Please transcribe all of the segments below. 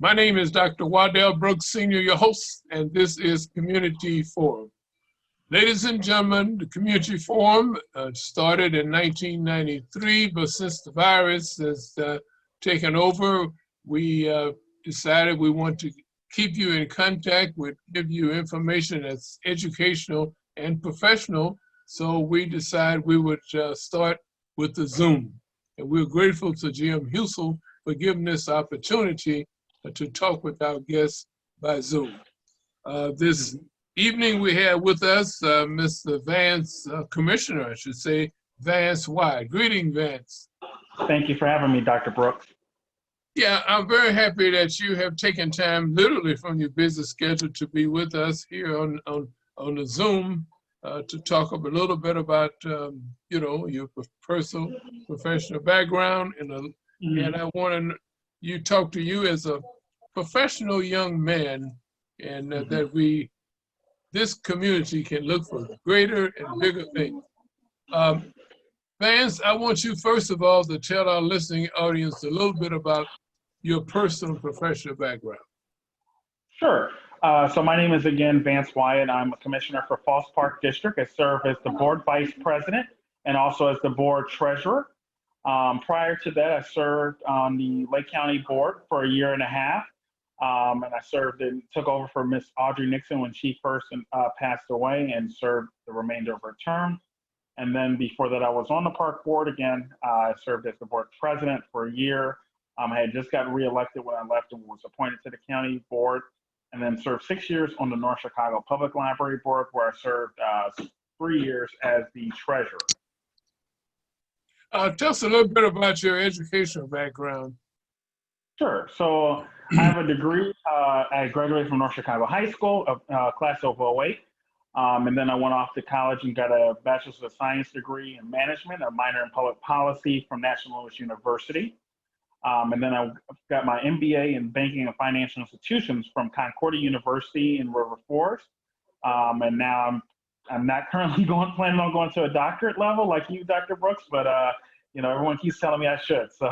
My name is Dr. Wadell Brooks, Sr., your host, and this is Community Forum. Ladies and gentlemen, the Community Forum started in 1993, but since the virus has taken over, we decided we want to keep you in contact, with give you information that's educational and professional. So we decided we would start with the Zoom. And we're grateful to Jim Husel for giving this opportunity to talk with our guests by Zoom. This evening we have with us Mr. Vance, Commissioner, I should say, Vance Wyatt. Greeting, Vance. Thank you for having me, Dr. Brooks. Yeah, I'm very happy that you have taken time literally from your busy schedule to be with us here on the Zoom to talk a little bit about, your personal, professional background. And I want to talk to you as a professional young man, and that this community can look for greater and bigger things. Vance, I want you first of all to tell our listening audience a little bit about your personal professional background. Sure. So my name is, again, Vance Wyatt. I'm a commissioner for Falls Park District. I serve as the board vice president and also as the board treasurer. Prior to that, I served on the Lake County board for a year and a half. And I served and took over for Miss Audrey Nixon when she first passed away, and served the remainder of her term. And then before that, I was on the park board again. I served as the board president for a year. I had just got reelected when I left and was appointed to the county board, and then served 6 years on the North Chicago Public Library Board, where I served 3 years as the treasurer. Tell us a little bit about your educational background. Sure. So I have a degree. I graduated from North Chicago High School, class of 08. And then I went off to college and got a Bachelor's of Science degree in management, a minor in public policy from National Louis University. And then I got my MBA in banking and financial institutions from Concordia University in River Forest. And now I'm not currently planning on going to a doctorate level like you, Dr. Brooks, but everyone keeps telling me I should. So.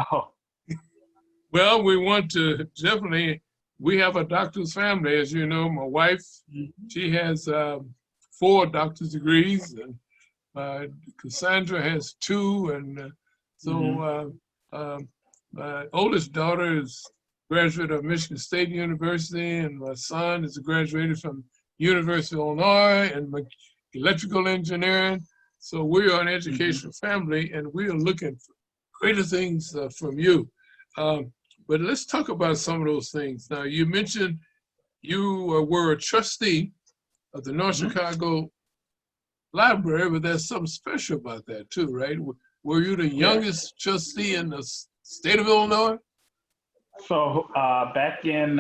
Well, we want to definitely. We have a doctor's family, as you know. My wife, she has 4 doctor's degrees, and Cassandra has 2, and so. My oldest daughter is a graduate of Michigan State University, and my son is a graduate from University of Illinois in electrical engineering. So we are an educational family, and we are looking for greater things from you. But let's talk about some of those things. Now, you mentioned you were a trustee of the North Chicago Library, but there's something special about that too, right? Were you the youngest trustee in the state of Illinois? So back in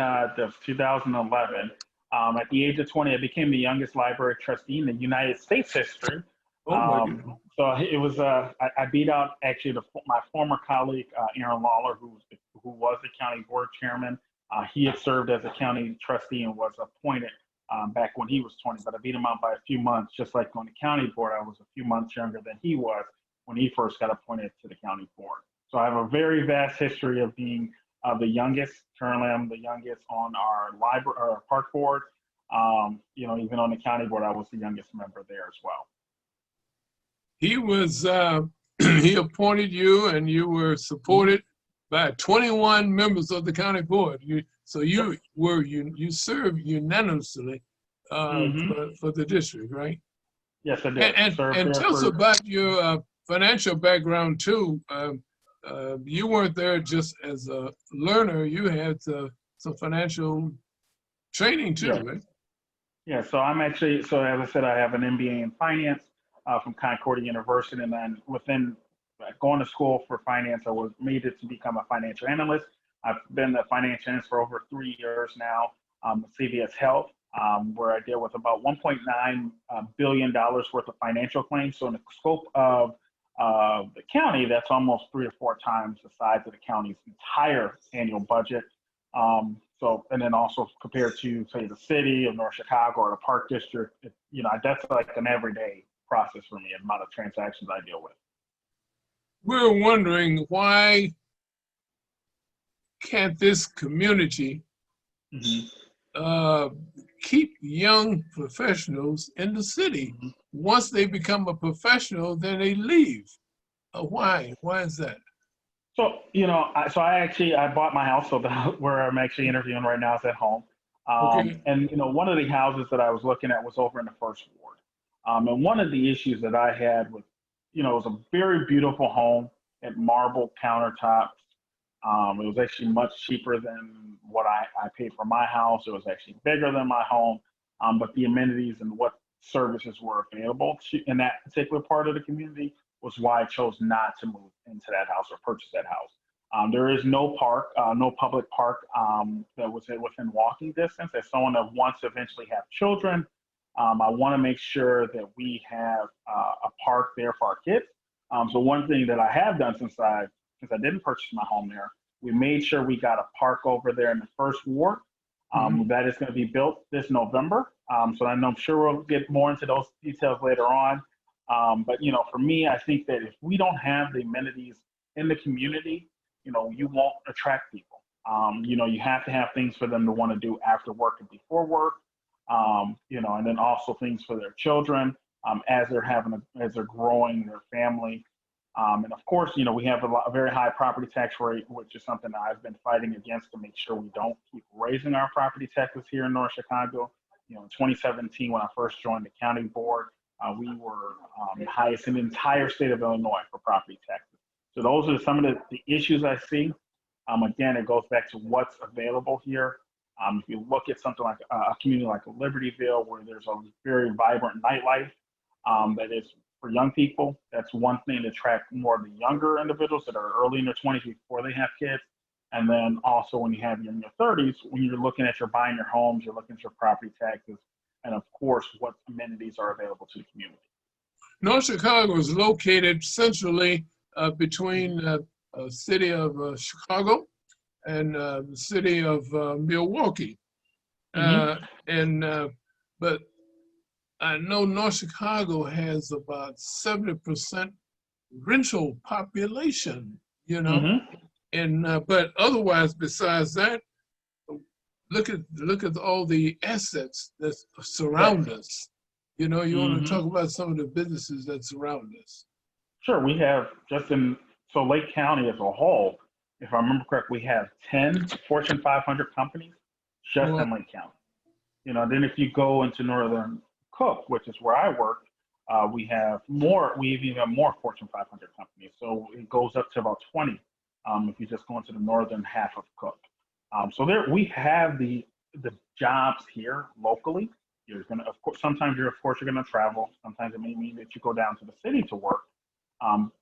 2011, at the age of 20, I became the youngest library trustee in the United States history. So it was, I beat out actually my former colleague, Aaron Lawler, who was the county board chairman. He had served as a county trustee and was appointed back when he was 20, but I beat him out by a few months. Just like on the county board, I was a few months younger than he was when he first got appointed to the county board. So I have a very vast history of being the youngest. Currently, I'm the youngest on our library or park board. Even on the county board, I was the youngest member there as well. He was he appointed you, and you were supported by 21 members of the county board. You served unanimously for the district, right? Yes, I did. And tell us about your financial background too. You weren't there just as a learner. You had some financial training too, right? Yeah, so I'm actually, as I said, I have an MBA in finance from Concordia University, and then within going to school for finance, I was made it to become a financial analyst. I've been a financial analyst for over 3 years now at CVS Health, where I deal with about $1.9 billion worth of financial claims. So in the scope of the county, that's almost 3 or 4 times the size of the county's entire annual budget. And then also compared to, say, the city of North Chicago or the Park District, that's like an everyday process for me, the amount of transactions I deal with. We're wondering, why can't this community Mhm. uh, keep young professionals in the city. Mhm. Once they become a professional, then they leave. Why? Why is that? So, I bought my house, so where I'm actually interviewing right now is at home. Okay. And one of the houses that I was looking at was over in the first ward. And one of the issues that I had with, it was a very beautiful home at marble countertops. It was actually much cheaper than what I paid for my house. It was actually bigger than my home. But the amenities and what services were available in that particular part of the community was why I chose not to move into that house or purchase that house. There is no park, no public park that was within walking distance. As someone that wants to eventually have children, I want to make sure that we have a park there for our kids. So one thing that I have done since I didn't purchase my home there, we made sure we got a park over there in the first ward. Mhm. That is going to be built this November. So I'm sure we'll get more into those details later on. But for me, I think that if we don't have the amenities in the community, you won't attract people. You have to have things for them to want to do after work and before work. And then also things for their children as they're growing their family. And of course, we have a very high property tax rate, which is something that I've been fighting against to make sure we don't keep raising our property taxes here in North Chicago. In 2017, when I first joined the county board, we were highest in the entire state of Illinois for property taxes. So those are some of the issues I see. Again, it goes back to what's available here. If you look at something like a community like Libertyville, where there's a very vibrant nightlife that is for young people, that's one thing to attract more of the younger individuals that are early in their 20s before they have kids. And then also when you have in your 30s, when you're looking at your buying your homes, you're looking at your property taxes, and of course, what amenities are available to the community. North Chicago is located centrally between the city of Chicago and the city of Milwaukee. Mm-hmm. Uh, and but I know North Chicago has about 70% rental population, you know, Mm-hmm. and but otherwise, besides that, look at all the assets that Right. surround us. You want to Mm-hmm. talk about some of the businesses that surround us. Sure. We have Lake County as a whole, if I remember correct, we have 10 Fortune 500 companies just Well, in Lake County. Then if you go into Northern Cook, which is where I work, we have more. We even have more Fortune 500 companies. So it goes up to about 20 if you just go into the northern half of Cook. So there we have the jobs here locally. You're gonna, of course, sometimes you're gonna travel. Sometimes it may mean that you go down to the city to work.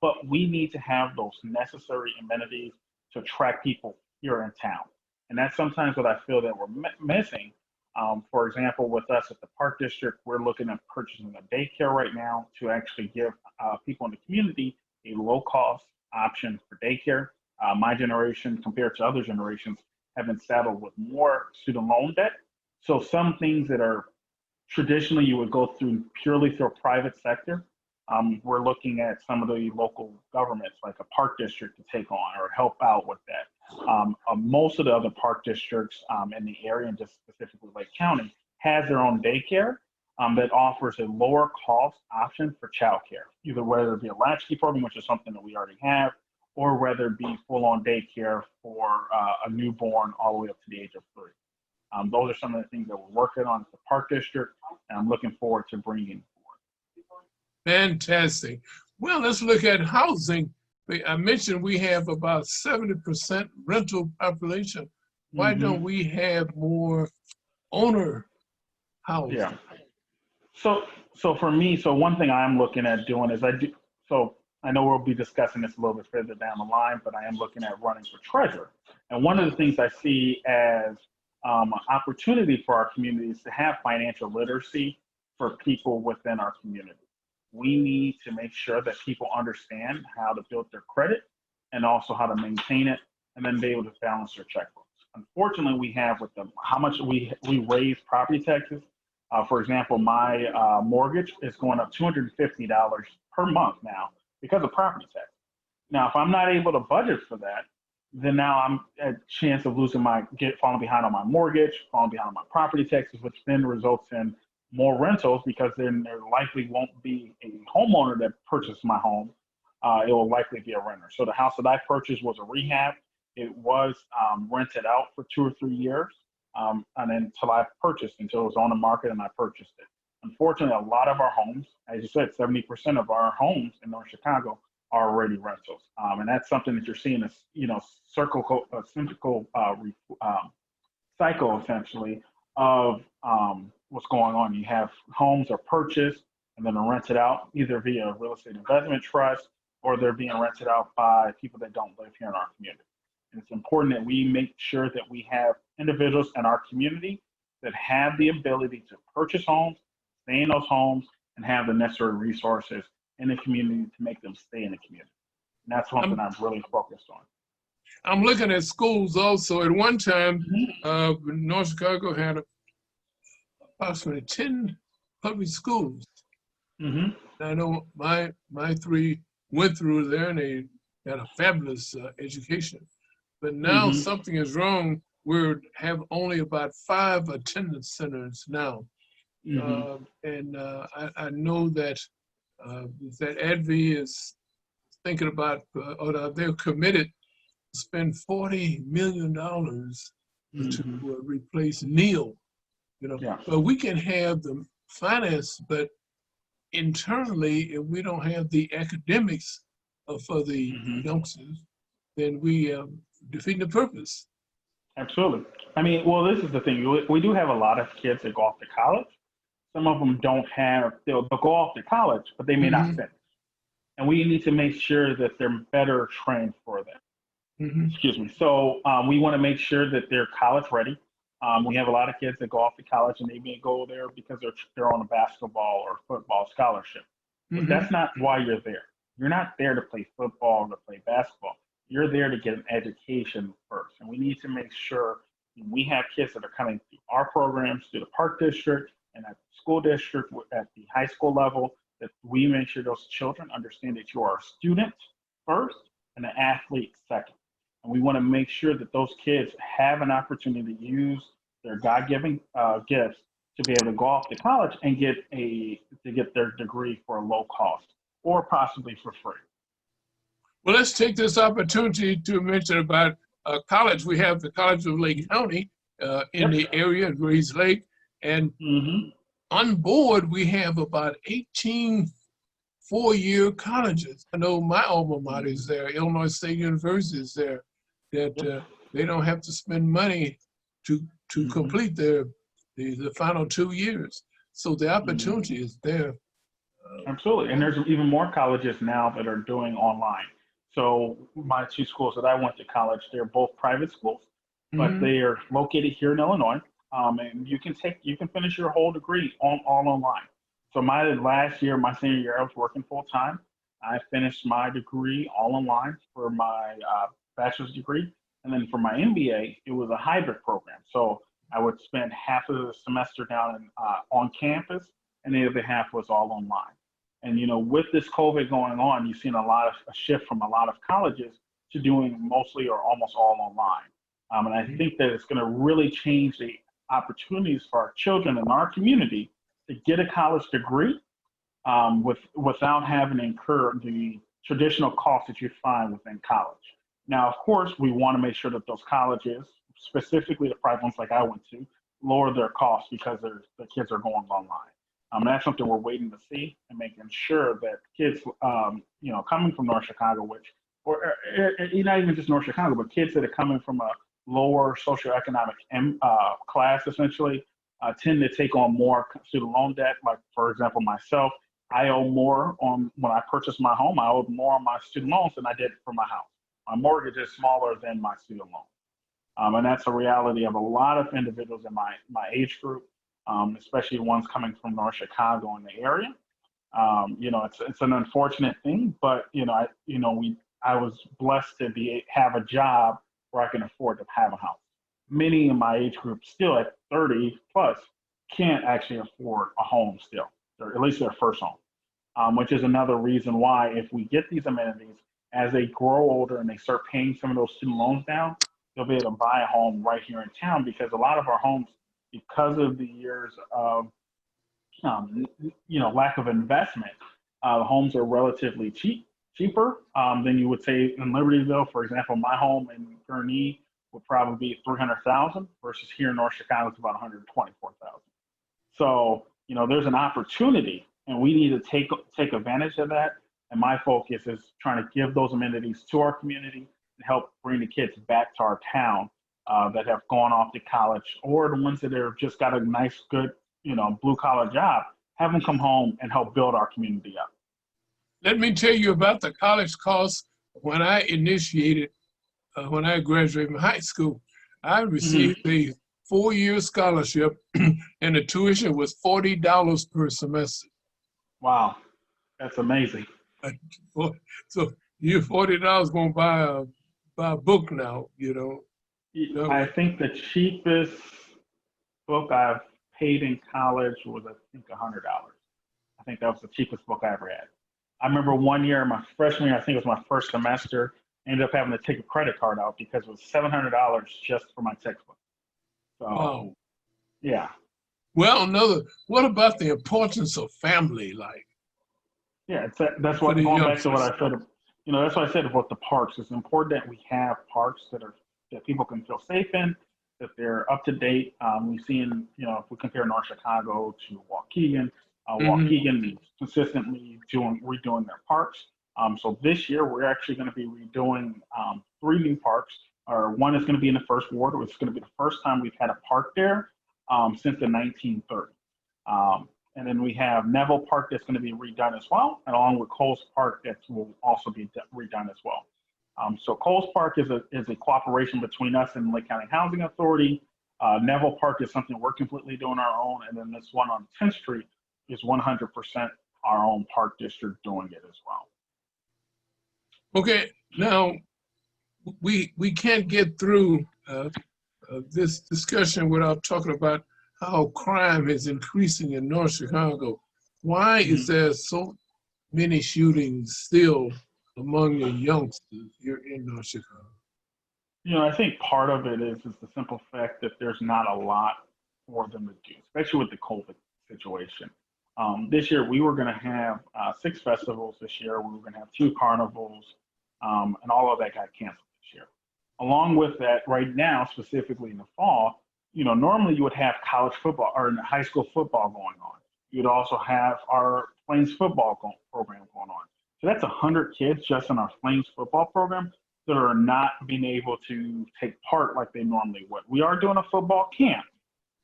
But we need to have those necessary amenities to attract people here in town. And that's sometimes what I feel that we're missing. For example, with us at the Park District, we're looking at purchasing a daycare right now to actually give people in the community a low cost option for daycare. My generation, compared to other generations, have been saddled with more student loan debt. So some things that are traditionally you would go through purely through a private sector. We're looking at some of the local governments, like a park district, to take on or help out with that. Most of the other park districts in the area, and just specifically Lake County, has their own daycare that offers a lower cost option for childcare, either whether it be a latchkey program, which is something that we already have, or whether it be full-on daycare for a newborn all the way up to the age of 3. Those are some of the things that we're working on at the Park District, and I'm looking forward to bringing forward. fantastic. Well, let's look at housing. I mentioned we have about 70% rental population. Why don't Mm-hmm. we have more owner Yeah. housing? So, for me, one thing I'm looking at doing is I do. So I know we'll be discussing this a little bit further down the line, but I am looking at running for treasurer. And one of the things I see as an opportunity for our community is to have financial literacy for people within our community. We need to make sure that people understand how to build their credit and also how to maintain it, and then be able to balance their checkbooks. Unfortunately, we have with them how much we raise property taxes. For example, my mortgage is going up $250 per month now because of property tax. Now, if I'm not able to budget for that, then now I'm at chance of losing falling behind on my mortgage, falling behind on my property taxes, which then results in more rentals because then there likely won't be a homeowner that purchased my home. It will likely be a renter. So the house that I purchased was a rehab. It was rented out for 2 or 3 years, and then until it was on the market and I purchased it. Unfortunately, a lot of our homes, as you said, 70% of our homes in North Chicago are already rentals, and that's something that you're seeing as cycle essentially of what's going on. You have homes are purchased and then are rented out either via a real estate investment trust or they're being rented out by people that don't live here in our community. And it's important that we make sure that we have individuals in our community that have the ability to purchase homes, stay in those homes, and have the necessary resources in the community to make them stay in the community. And that's something I'm really focused on. I'm looking at schools also. At one time, North Chicago had approximately 10 public schools. I know my 3 went through there and they had a fabulous education. But now something is wrong. We have only about 5 attendance centers now. I know that ADV is thinking about, or they're committed to spend $40 million to replace Neil. But we can have the finance, but internally, if we don't have the academics for the youngsters, then we defeat the purpose. Absolutely. I mean, well, this is the thing. We do have a lot of kids that go off to college. Some of them they'll go off to college, but they may not finish. And we need to make sure that they're better trained for that. Excuse me. So we want to make sure that they're college ready. We have a lot of kids that go off to college and they may go there because they're on a basketball or football scholarship. But that's not why you're there. You're not there to play football or to play basketball. You're there to get an education first. And we need to make sure we have kids that are coming through our programs, through the park district and at the school district, at the high school level, that we make sure those children understand that you are a student first and an athlete second. And we want to make sure that those kids have an opportunity to use their God-given gifts to be able to go off to college and get their degree for a low cost or possibly for free. Well, let's take this opportunity to mention about college. We have the College of Lake County in the area, Grays Lake, and on board we have about 18 4-year colleges. I know my alma mater is there, Illinois State University is there, that they don't have to spend money to complete the final 2 years. So the opportunity is there. Absolutely, and there's even more colleges now that are doing online. So my 2 schools that I went to college, they're both private schools, but they are located here in Illinois. And you can finish your whole degree all online. So my senior year, I was working full time. I finished my degree all online for my bachelor's degree. And then for my MBA, it was a hybrid program. So I would spend half of the semester down on campus and the other half was all online. And, with this COVID going on, you've seen a shift from a lot of colleges to doing mostly or almost all online. And I think that it's going to really change the opportunities for our children in our community to get a college degree without having to incur the traditional costs that you find within college. Now, of course, we want to make sure that those colleges, specifically the private ones like I went to, lower their costs because the kids are going online. That's something we're waiting to see and making sure that kids, coming from North Chicago, or not even just North Chicago, but kids that are coming from a lower socioeconomic class, essentially, tend to take on more student loan debt. Like, for example, myself, I owe more when I purchased my home, I owed more on my student loans than I did for my house. My mortgage is smaller than my student loan. And that's a reality of a lot of individuals in my age group, especially ones coming from North Chicago in the area. It's an unfortunate thing, but I was blessed to have a job where I can afford to have a house. Many in my age group, still at 30 plus, can't actually afford a home still, or at least their first home, which is another reason why if we get these amenities as they grow older and they start paying some of those student loans down, they'll be able to buy a home right here in town, because a lot of our homes, because of the years of lack of investment, homes are relatively cheaper than you would say in Libertyville. For example, my home in Gurnee would probably be 300,000 versus here in North Chicago it's about 124,000. So there's an opportunity, and we need to take advantage of that. And my focus is trying to give those amenities to our community and help bring the kids back to our town that have gone off to college, or the ones that have just got a nice, good, blue collar job. Have them come home and help build our community up. Let me tell you about the college costs. When I initiated, when I graduated from high school, I received a 4-year scholarship, and the tuition was $40 per semester. Wow, that's amazing. So you $40 gonna buy a book now, I think the cheapest book I've paid in college was, I think, $100. I think that was the cheapest book I ever had. I remember one year, my freshman year, I think it was my first semester, I ended up having to take a credit card out because it was $700 just for my textbook. So, wow. Yeah. Well, what about the importance of family life? Yeah, that's what, going back to what I said, that's what I said about the parks. It's important that we have parks that people can feel safe in, that they're up to date. We've seen, if we compare North Chicago to Waukegan, Waukegan is consistently redoing their parks. So this year we're actually going to be redoing 3 new parks. One is going to be in the First Ward. It's going to be the first time we've had a park there since the 1930s. And then we have Neville Park that's going to be redone as well, and along with Coles Park that will also be redone as well. So Coles Park is a cooperation between us and Lake County Housing Authority. Neville Park is something we're completely doing our own, and then this one on 10th Street is 100% our own park district doing it as well. Okay, now we can't get through this discussion without talking about how crime is increasing in North Chicago. Why is there so many shootings still among the youngsters here in North Chicago? I think part of it is the simple fact that there's not a lot for them to do, especially with the COVID situation. This year, we were going to have 6 festivals this year. We were going to have 2 carnivals, and all of that got canceled this year. Along with that, right now, specifically in the fall, normally you would have college football or high school football going on. You'd also have our Flames football program going on. So that's 100 kids just in our Flames football program that are not being able to take part like they normally would. We are doing a football camp,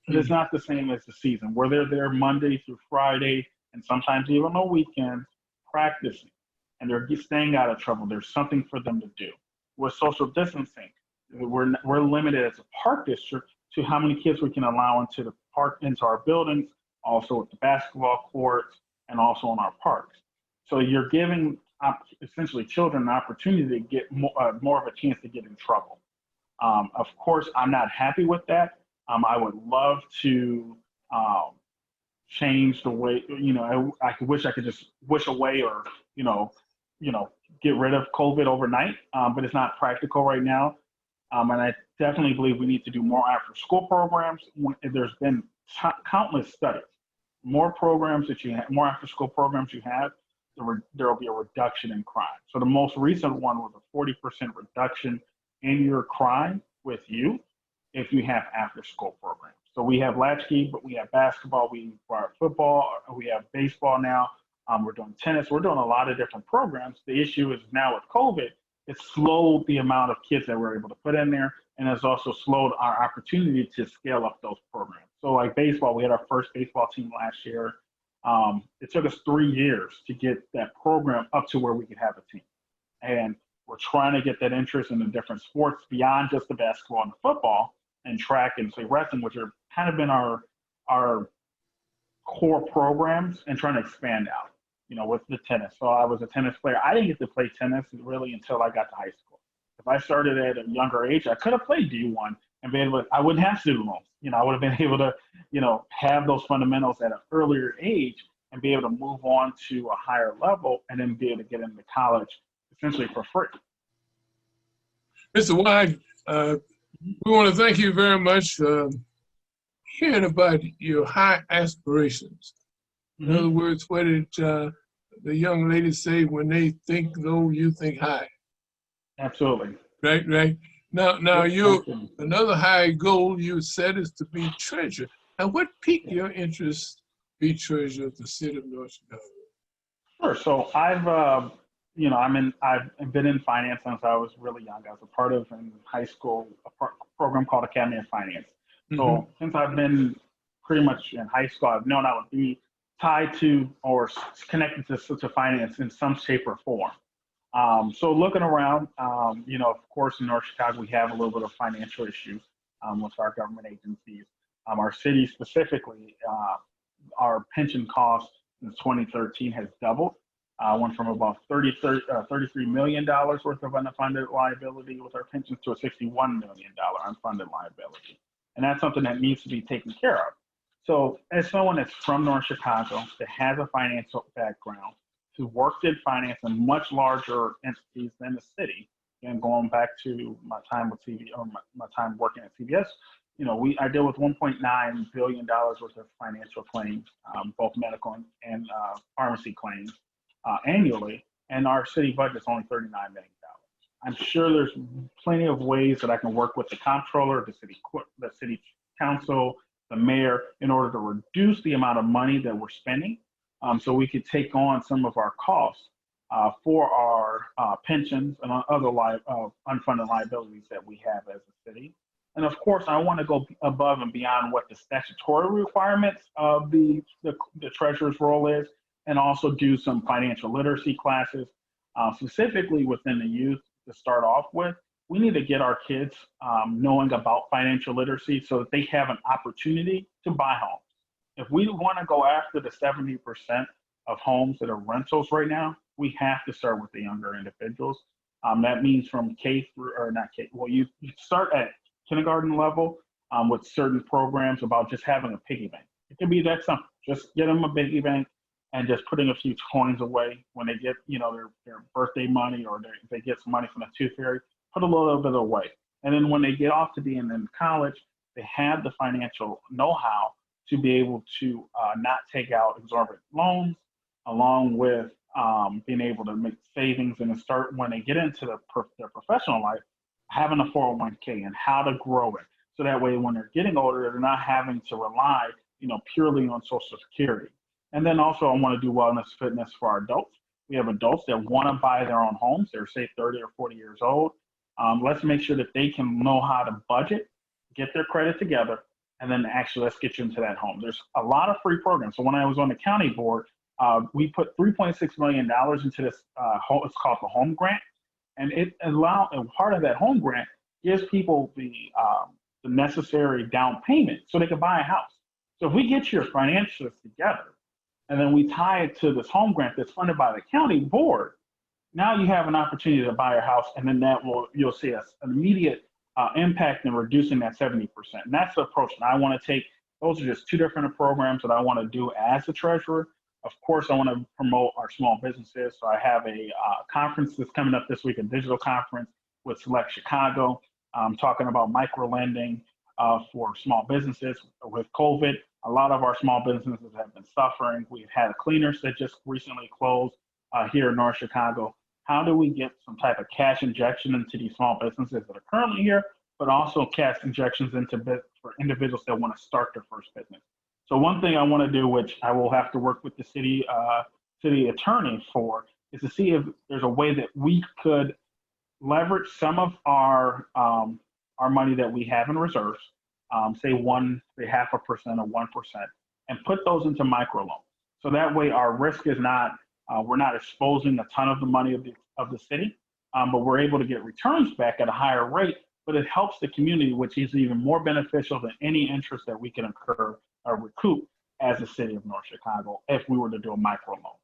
but it's not the same as the season, where they're there Monday through Friday and sometimes even on weekends practicing, and they're staying out of trouble. There's something for them to do. With social distancing, we're limited as a park district to how many kids we can allow into the park, into our buildings, also at the basketball courts, and also in our parks. So you're giving essentially children an opportunity to get more of a chance to get in trouble. Of course, I'm not happy with that. I would love to change the way, I wish I could just wish away or, get rid of COVID overnight, but it's not practical right now. And I definitely believe we need to do more after school programs. There's been countless studies. More programs that you have, more after school programs you have, there will be a reduction in crime. So the most recent one was a 40% reduction in your crime with youth if you have after school programs. So we have latchkey, but we have basketball, we have football, we have baseball now. We're doing tennis. We're doing a lot of different programs. The issue is now with COVID, it slowed the amount of kids that we're able to put in there, and it's also slowed our opportunity to scale up those programs. So like baseball, we had our first baseball team last year. It took us 3 years to get that program up to where we could have a team. And we're trying to get that interest in the different sports beyond just the basketball and the football, and track and say wrestling, which are kind of been our core programs, and trying to expand out, with the tennis. So I was a tennis player. I didn't get to play tennis really until I got to high school. If I started at a younger age, I could have played D1 and been able to, I wouldn't have student loans. I would have been able to, have those fundamentals at an earlier age and be able to move on to a higher level and then be able to get into college essentially for free. Mr. Wyatt, we want to thank you very much for hearing about your high aspirations. In other words, what did the young ladies say when they think low, you think high? Absolutely. Right. Now Yes, another high goal you set is to be treasurer. Now, what piqued your interest to be treasurer of the city of North Chicago? Sure. So I've been in finance since I was really young. I was a part of in high school program called Academy of Finance. So since I've been pretty much in high school, I've known I would be tied to or connected to finance in some shape or form. So looking around, of course, in North Chicago, we have a little bit of financial issues with our government agencies. Our city specifically, our pension cost since 2013 has doubled. Went from about $33 million worth of unfunded liability with our pensions to a $61 million unfunded liability. And that's something that needs to be taken care of. So as someone that's from North Chicago, that has a financial background, who worked in finance in much larger entities than the city, and going back to my time with my time working at CBS, I deal with $1.9 billion worth of financial claims, both medical and pharmacy claims annually, and our city budget is only $39 million. I'm sure there's plenty of ways that I can work with the comptroller, the city council, the mayor, in order to reduce the amount of money that we're spending, so we could take on some of our costs for our pensions and other unfunded liabilities that we have as a city. And of course, I want to go above and beyond what the statutory requirements of the treasurer's role is, and also do some financial literacy classes, specifically within the youth to start off with. We need to get our kids knowing about financial literacy so that they have an opportunity to buy homes. If we want to go after the 70% of homes that are rentals right now, we have to start with the younger individuals. That means from K through, or not K, well, you start at kindergarten level with certain programs about just having a piggy bank. It can be that simple. Just get them a piggy bank and just putting a few coins away when they get, their birthday money, or they get some money from the tooth fairy, put a little bit away. And then when they get off to being in college, they have the financial know-how to be able to not take out exorbitant loans, along with being able to make savings and start, when they get into their professional life, having a 401k and how to grow it. So that way, when they're getting older, they're not having to rely, purely on Social Security. And then also, I want to do wellness fitness for our adults. We have adults that want to buy their own homes. They're, say, 30 or 40 years old. Let's make sure that they can know how to budget, get their credit together, and then actually let's get you into that home. There's a lot of free programs. So when I was on the county board, we put $3.6 million into this, it's called the Home Grant. And part of that home grant gives people the necessary down payment so they can buy a house. So if we get your financials together, and then we tie it to this home grant that's funded by the county board, now you have an opportunity to buy a house, and then you'll see an immediate impact in reducing that 70%. And that's the approach that I want to take. Those are just two different programs that I want to do as the treasurer. Of course, I want to promote our small businesses. So I have a conference that's coming up this week, a digital conference with Select Chicago, talking about micro lending for small businesses. With COVID, a lot of our small businesses have been suffering. We've had a cleaners that just recently closed here in North Chicago. How do we get some type of cash injection into these small businesses that are currently here, but also cash injections for individuals that want to start their first business? So one thing I want to do, which I will have to work with the city attorney for, is to see if there's a way that we could leverage some of our money that we have in reserves, say 0.5% or 1%, and put those into microloans. So that way our risk is not, we're not exposing a ton of the money of the city, but we're able to get returns back at a higher rate, but it helps the community, which is even more beneficial than any interest that we can incur or recoup as the city of North Chicago if we were to do a microloan.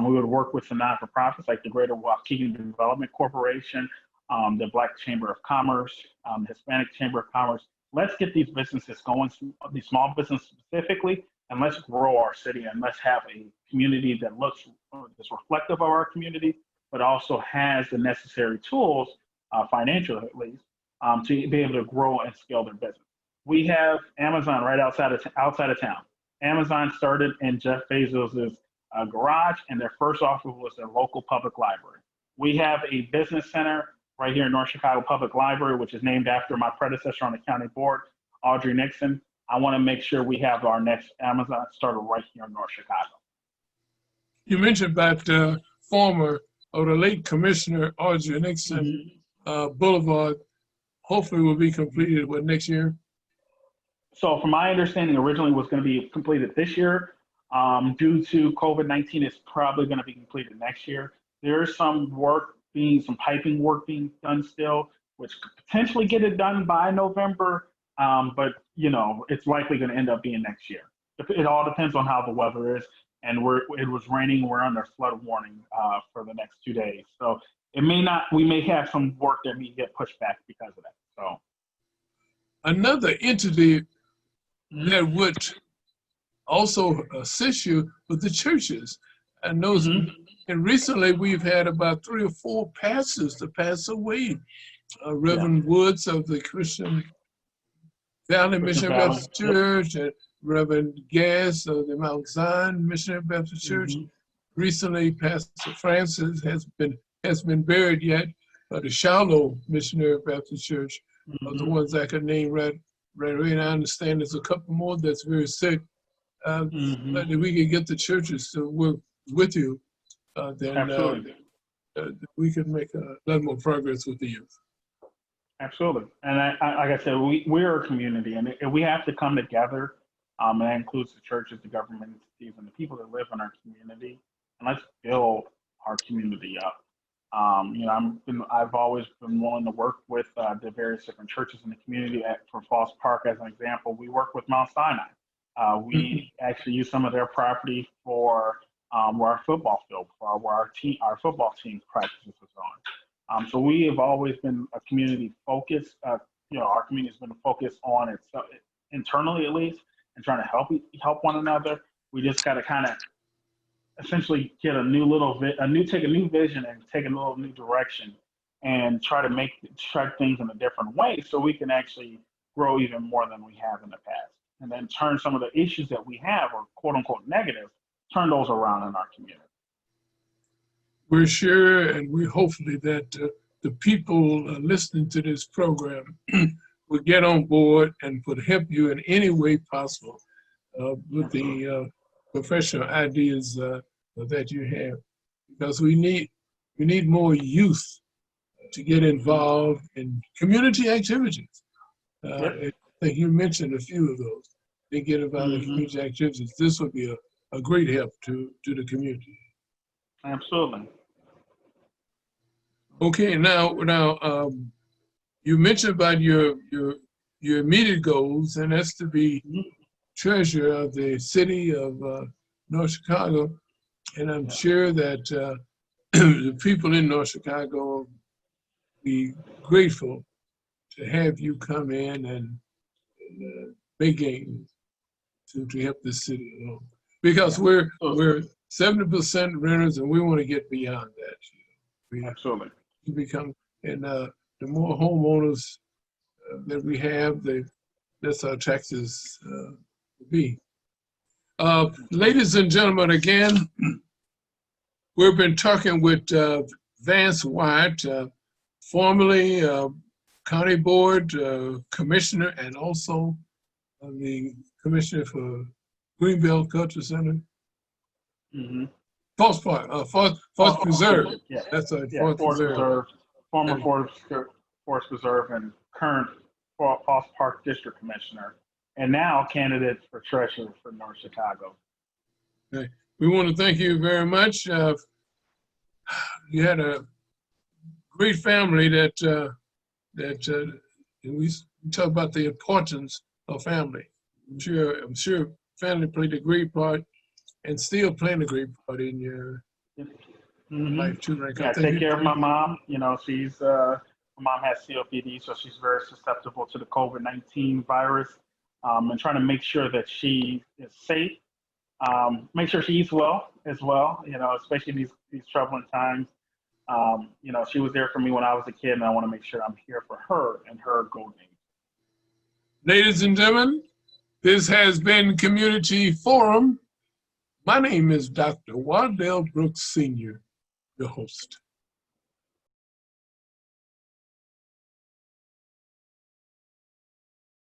We would work with some non-for-profits like the Greater Waukegan Development Corporation, the Black Chamber of Commerce, Hispanic Chamber of Commerce. Let's get these businesses going, these small businesses specifically, and let's grow our city, and let's have a community that looks that's reflective of our community, but also has the necessary tools, financial at least, to be able to grow and scale their business. We have Amazon right outside of town. Amazon started in Jeff Bezos's garage, and their first offer was their local public library. We have a business center right here in North Chicago Public Library, which is named after my predecessor on the county board, Audrey Nixon. I want to make sure we have our next Amazon started right here in North Chicago. You mentioned about former or the late Commissioner Audrey Nixon Boulevard. Hopefully will be completed next year. So from my understanding, originally was going to be completed this year. Due to COVID-19, it's probably going to be completed next year. There is some piping work being done still, which could potentially get it done by November. But it's likely going to end up being next year. It all depends on how the weather is. And it was raining. We're under flood warning for the next 2 days. So it may not. We may have some work that may get pushed back because of that. So another entity that would also assist you with the churches. And and recently we've had about 3 or 4 pastors to pass away. Reverend Woods of the Christian Valley Missionary Baptist Church, and Reverend Gass of the Mount Zion Missionary Baptist Church. Recently, Pastor Francis has been buried yet, but the Shallow Missionary Baptist Church are the ones I could name right. And I understand there's a couple more that's very sick. But if we can get the churches to work with you, then we can make a lot more progress with the youth. Absolutely. And like I said, we're a community, and we have to come together. And that includes the churches, the government entities, and the people that live in our community. And let's build our community up. I've always been willing to work with the various different churches in the community. For Falls Park, as an example, we work with Mount Sinai. We actually use some of their property for where our football field, where our football team practices is on. So we have always been a community focused. Our community has been focused on itself internally, at least, and trying to help one another. We just got to kind of essentially get take a new vision and take a little new direction, and try things in a different way, so we can actually grow even more than we have in the past, and then turn some of the issues that we have, or quote unquote negative, turn those around in our community. We're sure, and we hopefully that the people listening to this program will get on board and would help you in any way possible with the professional ideas that you have, because we need more youth to get involved in community activities. I think you mentioned a few of those. They get involved in community activities. This would be a great help to the community. Absolutely. Okay, now you mentioned about your immediate goals, and that's to be treasurer of the city of North Chicago. And I'm sure that the people in North Chicago will be grateful to have you come in and make gains to help the city along. Because we're 70% renters, and we want to get beyond that. Absolutely. Become, and the more homeowners that we have, the less our taxes will be. Ladies and gentlemen, again, we've been talking with Vance Wyatt, formerly County Board Commissioner, and also the Commissioner for Greenbelt Cultural Center. Falls Preserve. Yeah. That's a Forest Preserve. Former Forest Preserve and current Falls Park District Commissioner, and now candidate for treasurer for North Chicago. Okay. We want to thank you very much. You had a great family that we talk about the importance of family. I'm sure family played a great part, and still playing a great part in your life too. Right? Yeah, take care of my mom. She's my mom has COPD, so she's very susceptible to the COVID-19 virus. And trying to make sure that she is safe. Make sure she eats well as well. Especially in these troubling times. You know, she was there for me when I was a kid, and I want to make sure I'm here for her and her golden age. Ladies and gentlemen, this has been Community Forum. My name is Dr. Wadell Brooks Sr., your host.